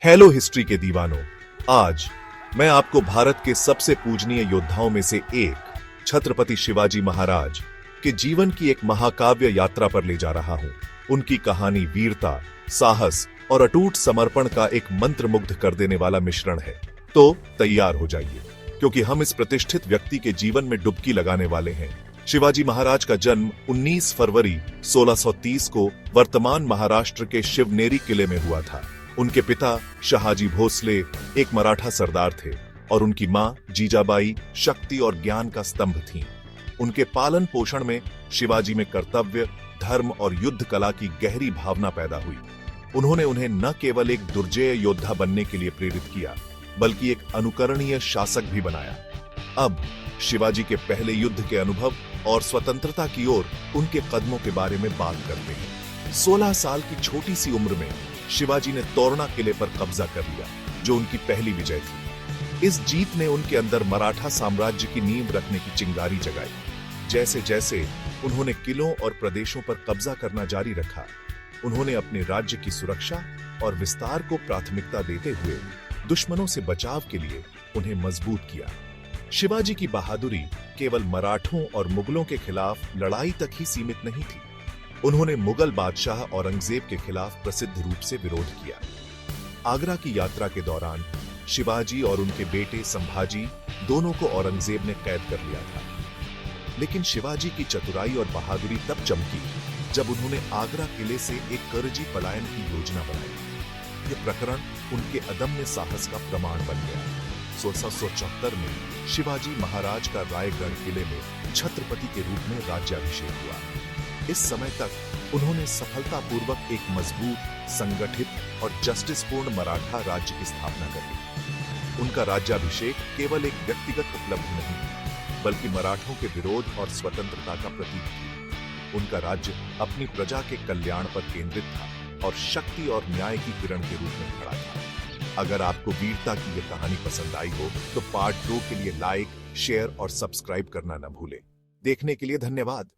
Hello history के दीवानों, आज मैं आपको भारत के सबसे पूजनीय योद्धाओं में से एक छत्रपति शिवाजी महाराज के जीवन की एक महाकाव्य यात्रा पर ले जा रहा हूं। उनकी कहानी वीरता, साहस और अटूट समर्पण का एक मंत्रमुग्ध कर देने वाला मिश्रण है। तो तैयार हो जाइए, क्योंकि हम इस प्रतिष्ठित व्यक्ति के जीवन में डुबकी लगाने वाले हैं। शिवाजी महाराज का जन्म 19 फरवरी 1630 को वर्तमान महाराष्ट्र के शिवनेरी किले में हुआ था। उनके पिता शहाजी भोसले एक मराठा सरदार थे और उनकी मां जीजाबाई शक्ति और ज्ञान का स्तंभ थीं। उनके पालन पोषण में शिवाजी में कर्तव्य, धर्म और युद्ध कला की गहरी भावना पैदा हुई। उन्होंने उन्हें न केवल एक दुर्जेय योद्धा बनने के लिए प्रेरित किया, बल्कि एक अनुकरणीय शासक भी बनाया। अब शिवाजी के पहले युद्ध के अनुभव और स्वतंत्रता की ओर उनके कदमों के बारे में बात करते हैं। 16 साल की छोटी सी उम्र में शिवाजी ने तोरणा किले पर कब्जा कर लिया, जो उनकी पहली विजय थी। इस जीत ने उनके अंदर मराठा साम्राज्य की नींव रखने की चिंगारी जगाई। जैसे जैसे उन्होंने किलों और प्रदेशों पर कब्जा करना जारी रखा, उन्होंने अपने राज्य की सुरक्षा और विस्तार को प्राथमिकता देते हुए दुश्मनों से बचाव के लिए उन्हें मजबूत किया। शिवाजी की बहादुरी केवल मराठों और मुगलों के खिलाफ लड़ाई तक ही सीमित नहीं थी। उन्होंने मुगल बादशाह औरंगजेब के खिलाफ प्रसिद्ध रूप से विरोध किया। आगरा की यात्रा के दौरान शिवाजी और उनके बेटे संभाजी दोनों को औरंगजेब ने कैद कर लिया था। लेकिन शिवाजी की चतुराई और बहादुरी तब चमकी जब उन्होंने आगरा किले से एक कर्जी पलायन की योजना बनाई। यह प्रकरण उनके अदम्य साहस का प्रमाण बन गया। 1674 में शिवाजी महाराज का रायगढ़ किले में छत्रपति के रूप में राज्याभिषेक हुआ। इस समय तक उन्होंने सफलतापूर्वक एक मजबूत, संगठित और जस्टिसपूर्ण मराठा राज्य की स्थापना कर दी। उनका राज्याभिषेक केवल एक व्यक्तिगत उपलब्धि नहीं, बल्कि मराठों के विरोध और स्वतंत्रता का प्रतीक थी। उनका राज्य अपनी प्रजा के कल्याण पर केंद्रित था और शक्ति और न्याय की किरण के रूप में खड़ा था। अगर आपको वीरता की यह कहानी पसंद आई हो तो पार्ट 2 के लिए लाइक, शेयर और सब्सक्राइब करना न भूलें। देखने के लिए धन्यवाद।